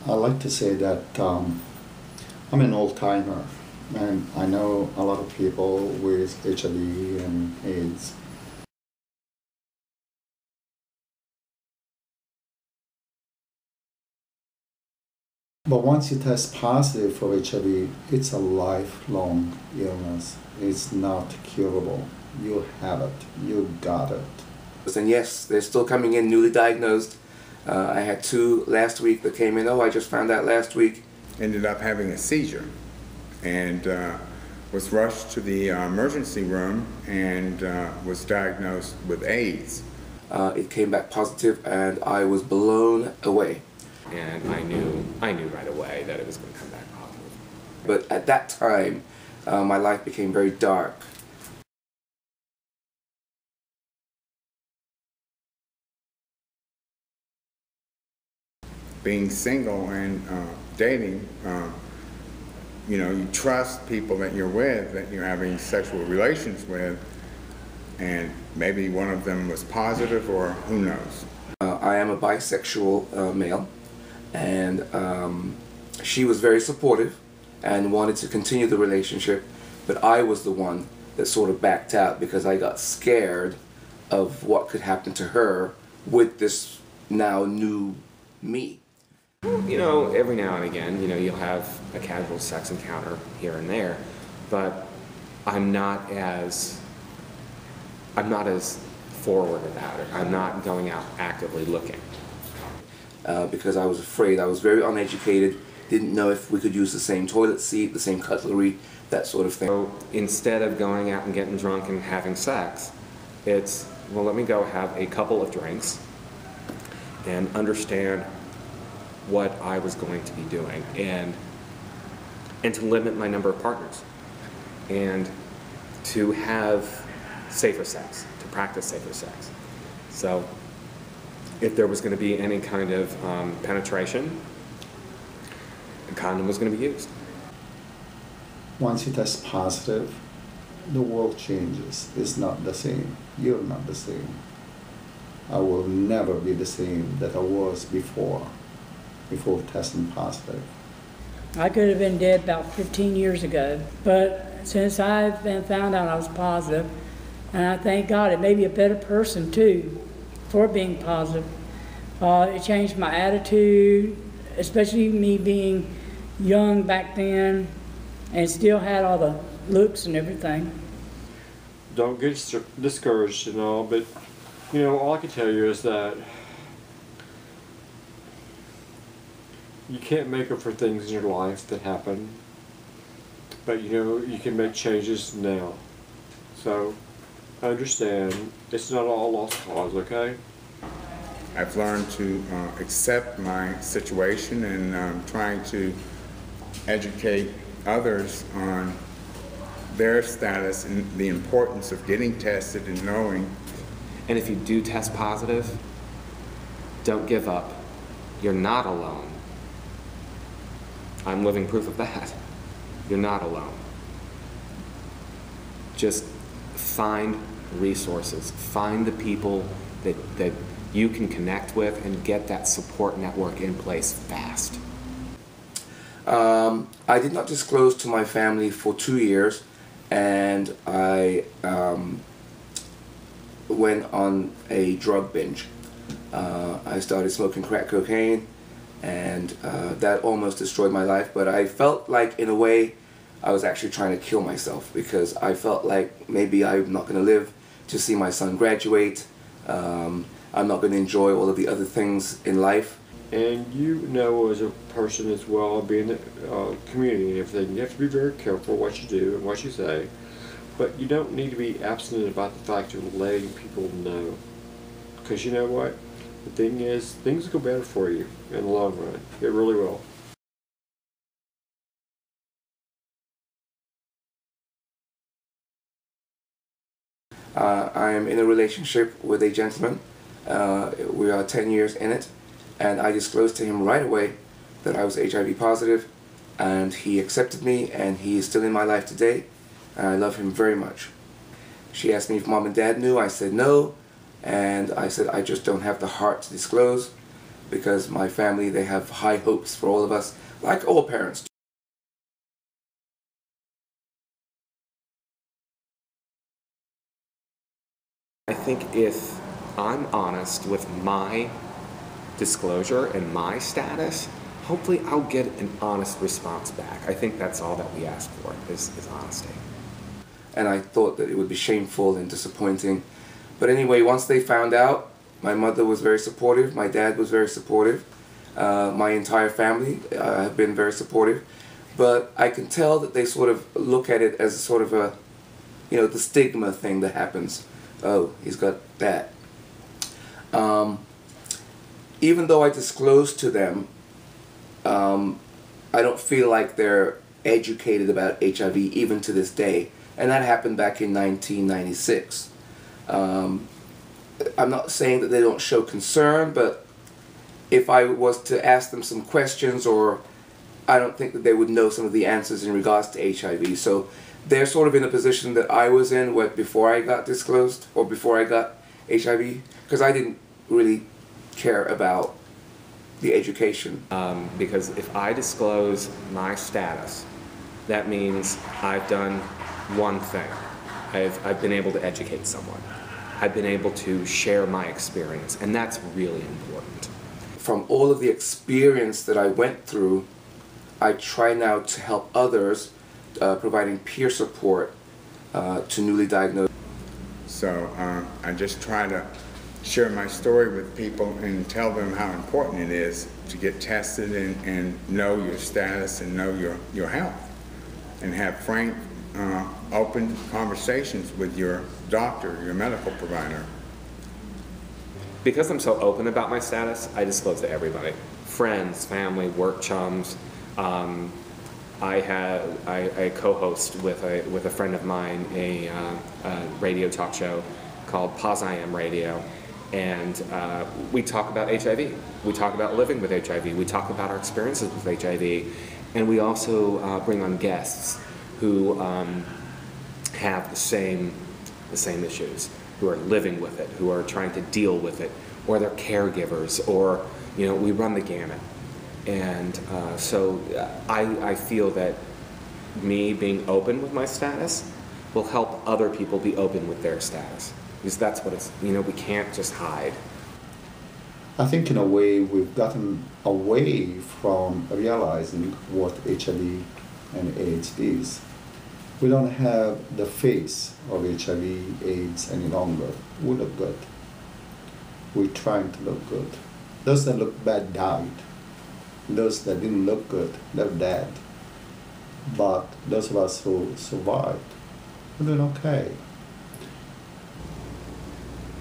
I like to say that I'm an old-timer, and I know a lot of people with HIV and AIDS. But once you test positive for HIV, it's a lifelong illness. It's not curable. You have it. You got it. And yes, they're still coming in newly diagnosed. I had 2 last week that came in. Oh, I just found out last week. Ended up having a seizure and was rushed to the emergency room and was diagnosed with AIDS. It came back positive and I was blown away. And I knew right away that it was going to come back positive. But at that time, my life became very dark. Being single and dating, you know, you trust people that you're with, that you're having sexual relations with, and maybe one of them was positive, or who knows. I am a bisexual male, and she was very supportive and wanted to continue the relationship, but I was the one that sort of backed out because I got scared of what could happen to her with this now new me. You know, every now and again, you know, you'll have a casual sex encounter here and there, but I'm not as forward about it. I'm not going out actively looking. Because I was afraid. I was very uneducated, didn't know if we could use the same toilet seat, the same cutlery, that sort of thing. So instead of going out and getting drunk and having sex, it's, well, let me go have a couple of drinks and understand what I was going to be doing, and to limit my number of partners, and to have safer sex, to practice safer sex. So if there was going to be any kind of penetration, a condom was going to be used. Once you test positive, the world changes. It's not the same. You're not the same. I will never be the same that I was before testing positive. I could have been dead about 15 years ago, but since I've been found out I was positive, and I thank God it made me a better person too for being positive. It changed my attitude, especially me being young back then and still had all the looks and everything. Don't get discouraged and all, but you know, all I can tell you is that you can't make up for things in your life that happen, but you know, you can make changes now. So understand, it's not all lost cause, okay? I've learned to accept my situation, and trying to educate others on their status and the importance of getting tested and knowing. And if you do test positive, don't give up. You're not alone. I'm living proof of that. You're not alone. Just find resources. Find the people that you can connect with and get that support network in place fast. I did not disclose to my family for 2 years, and I went on a drug binge. I started smoking crack cocaine, and that almost destroyed my life, but I felt like, in a way, I was actually trying to kill myself, because I felt like maybe I'm not going to live to see my son graduate. I'm not going to enjoy all of the other things in life. And you know, as a person as well, being in the community and everything, you have to be very careful what you do and what you say, but you don't need to be abstinent about the fact of letting people know, because you know what? The thing is, things will go better for you in the long run. It really will. I am in a relationship with a gentleman. We are 10 years in it, and I disclosed to him right away that I was HIV positive, and he accepted me, and he is still in my life today, and I love him very much. She asked me if Mom and Dad knew. I said no, and I said I just don't have the heart to disclose. because my family, they have high hopes for all of us, like all parents. I think if I'm honest with my disclosure and my status, hopefully I'll get an honest response back. I think that's all that we ask for is honesty. And I thought that it would be shameful and disappointing. But anyway, once they found out, my mother was very supportive, my dad was very supportive, my entire family have been very supportive. But I can tell that they sort of look at it as sort of a, you know, the stigma thing that happens. Oh, he's got that. Even though I disclosed to them, I don't feel like they're educated about HIV even to this day. And that happened back in 1996. I'm not saying that they don't show concern, but if I was to ask them some questions, or I don't think that they would know some of the answers in regards to HIV. So they're sort of in a position that I was in before I got disclosed, or before I got HIV, because I didn't really care about the education. Because if I disclose my status, that means I've done one thing. I've been able to educate someone. I've been able to share my experience, and that's really important. From all of the experience that I went through, I try now to help others, providing peer support to newly diagnosed. So I just try to share my story with people and tell them how important it is to get tested and know your status and know your health, and have frank, open conversations with your doctor, your medical provider. Because I'm so open about my status, I disclose to everybody. Friends, family, work chums. I co-host with a friend of mine a radio talk show called Pause I Am Radio, and we talk about HIV. We talk about living with HIV. We talk about our experiences with HIV, and we also bring on guests who have the same issues, who are living with it, who are trying to deal with it, or they're caregivers, or we run the gamut. And so I feel that me being open with my status will help other people be open with their status, because that's what it's, we can't just hide. I think in a way we've gotten away from realizing what HIV and AIDS is. We don't have the face of HIV, AIDS any longer. We look good. We're trying to look good. Those that look bad died. Those that didn't look good, they're dead. But those of us who survived, we're doing okay.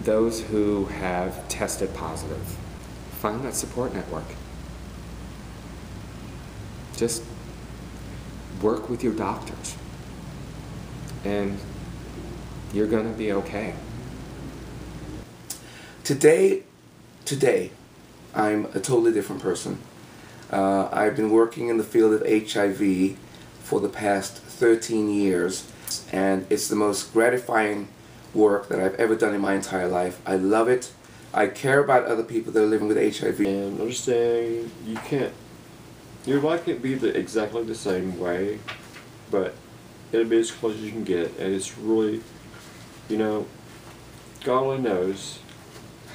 Those who have tested positive, find that support network. Just work with your doctors, and you're going to be okay. Today, I'm a totally different person. I've been working in the field of HIV for the past 13 years, and it's the most gratifying work that I've ever done in my entire life. I love it. I care about other people that are living with HIV. And understand your life can't be exactly the same way, but it'll be as close as you can get. And it's really, God only knows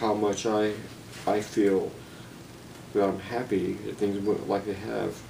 how much I feel that I'm happy that things went like they have.